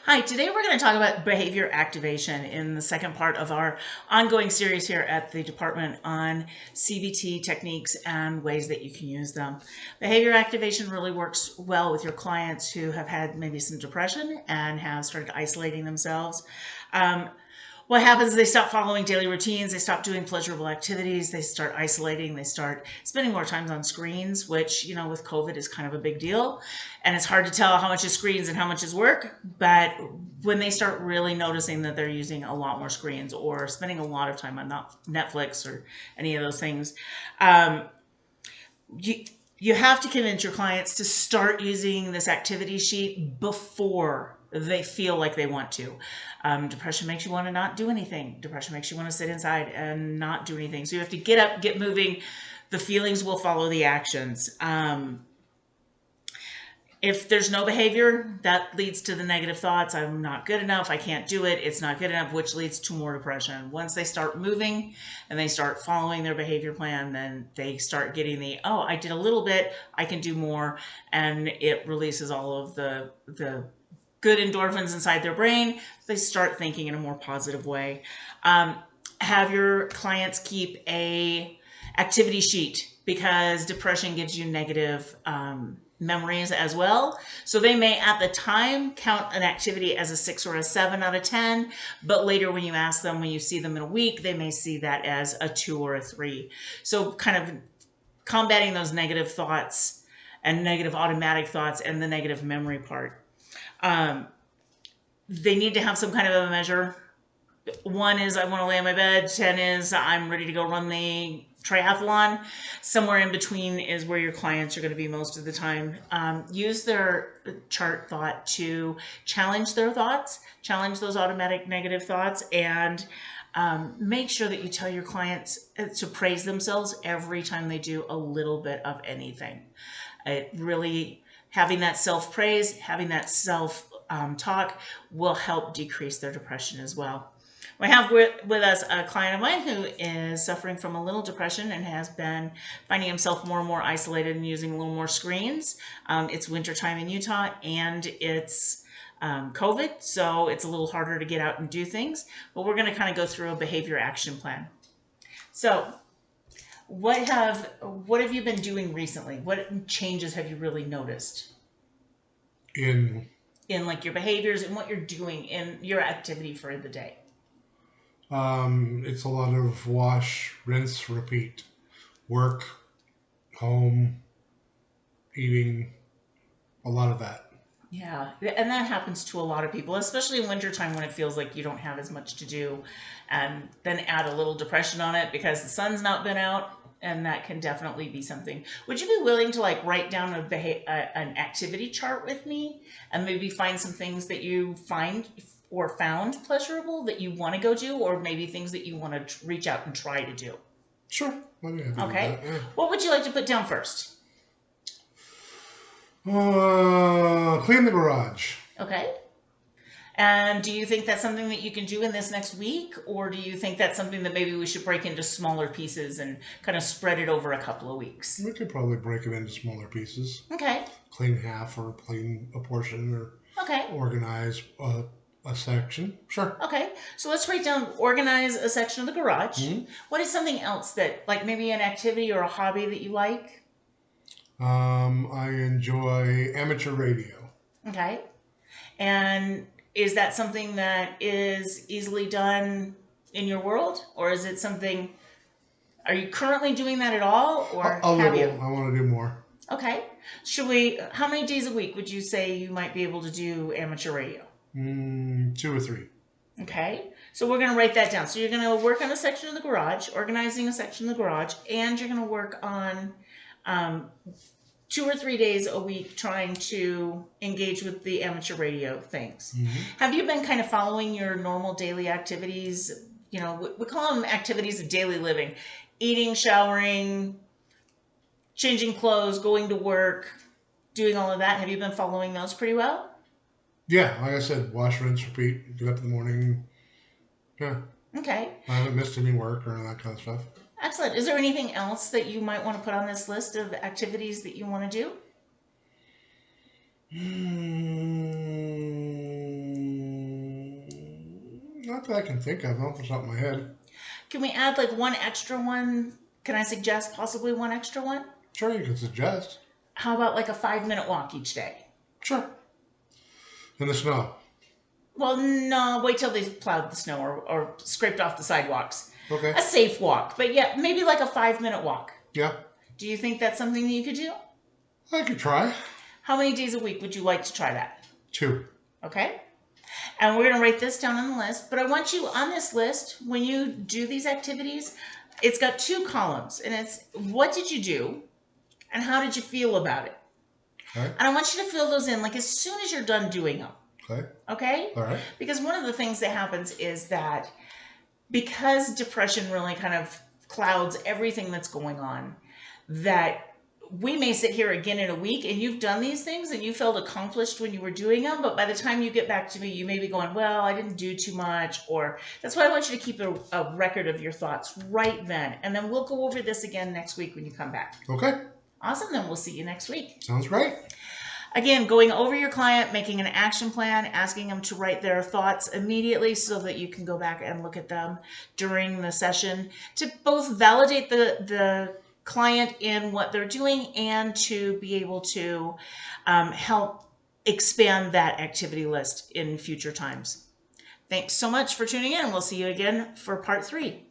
Hi, today we're going to talk about behavior activation in the second part of our ongoing series here at the department on CBT techniques and ways that you can use them. Behavior activation really works well with your clients who have had maybe some depression and have started isolating themselves. What happens is they stop following daily routines, they stop doing pleasurable activities, they start isolating, they start spending more time on screens, which, with COVID is kind of a big deal. And it's hard to tell how much is screens and how much is work. But when they start really noticing that they're using a lot more screens or spending a lot of time on Netflix or any of those things, you have to convince your clients to start using this activity sheet before they feel like they want to. Depression makes you want to not do anything. Depression makes you want to sit inside and not do anything. So you have to get up, get moving. The feelings will follow the actions. If there's no behavior, that leads to the negative thoughts. I'm not good enough. I can't do it. It's not good enough, which leads to more depression. Once they start moving and they start following their behavior plan, then they start getting oh, I did a little bit, I can do more. And it releases all of the good endorphins inside their brain. They start thinking in a more positive way. Have your clients keep a activity sheet because depression gives you negative memories as well. So they may at the time count an activity as a 6 or a 7 out of 10, but later when you ask them, when you see them in a week, they may see that as a 2 or a 3. So kind of combating those negative thoughts and negative automatic thoughts and the negative memory part. They need to have some kind of a measure. 1 is I want to lay on my bed. 10 is I'm ready to go run the triathlon. Somewhere in between is where your clients are going to be most of the time. Use their chart thought to challenge their thoughts, challenge those automatic negative thoughts, and make sure that you tell your clients to praise themselves every time they do a little bit of anything. It really, having that self-praise, having that self-talk will help decrease their depression as well. We have with us a client of mine who is suffering from a little depression and has been finding himself more and more isolated and using a little more screens. It's wintertime in Utah and it's COVID, so it's a little harder to get out and do things. But we're going to kind of go through a behavior action plan. So what have you been doing recently? What changes have you really noticed? In like your behaviors and what you're doing in your activity for the day? It's a lot of wash, rinse, repeat. Work, home, eating, a lot of that. Yeah, and that happens to a lot of people, especially in wintertime when it feels like you don't have as much to do. And then add a little depression on it because the sun's not been out, and that can definitely be something. Would you be willing to write down an activity chart with me and maybe find some things that you find or found pleasurable that you want to go do, or maybe things that you want to reach out and try to do? Sure. Okay. Yeah. What would you like to put down first? Clean the garage. Okay. And do you think that's something that you can do in this next week, or do you think that's something that maybe we should break into smaller pieces and kind of spread it over a couple of weeks? We could probably break it into smaller pieces. Okay. Clean half or clean a portion or organize a section. Sure. Okay. So let's write down organize a section of the garage. Mm-hmm. What is something else that, like maybe an activity or a hobby that you like? I enjoy amateur radio. Okay. And is that something that is easily done in your world, or is it something? Are you currently doing that at all, or a have little? You? I want to do more. Okay. Should we? How many days a week would you say you might be able to do amateur radio? 2 or 3. Okay. So we're going to write that down. So you're going to work on a section of the garage, organizing a section of the garage, and you're going to work on 2 or 3 days a week trying to engage with the amateur radio things. Mm-hmm. Have you been kind of following your normal daily activities? We call them activities of daily living. Eating, showering, changing clothes, going to work, doing all of that. Have you been following those pretty well? Yeah, like I said, wash, rinse, repeat. Get up in the morning. Yeah. Okay. I haven't missed any work or that kind of stuff. Excellent. Is there anything else that you might want to put on this list of activities that you want to do? Not that I can think of. Off the top of my head. Can we add like one extra one? Can I suggest possibly one extra one? Sure, you can suggest. How about like a 5-minute walk each day? Sure. In the snow. Well, no, wait till they've plowed the snow or scraped off the sidewalks. Okay. A safe walk, but yeah, maybe like a 5-minute walk. Yeah. Do you think that's something that you could do? I could try. How many days a week would you like to try that? 2. Okay. And we're going to write this down on the list, but I want you on this list, when you do these activities, it's got 2 columns, and it's what did you do and how did you feel about it? Okay. And I want you to fill those in like as soon as you're done doing them. Okay. Okay? All right. Because one of the things that happens is that because depression really kind of clouds everything that's going on, that we may sit here again in a week and you've done these things and you felt accomplished when you were doing them, but by the time you get back to me, you may be going, well, I didn't do too much, or that's why I want you to keep a record of your thoughts right then. And then we'll go over this again next week when you come back. Okay. Awesome. Then we'll see you next week. Sounds great. Again, going over your client, making an action plan, asking them to write their thoughts immediately so that you can go back and look at them during the session to both validate the client in what they're doing and to be able to help expand that activity list in future times. Thanks so much for tuning in. We'll see you again for part 3.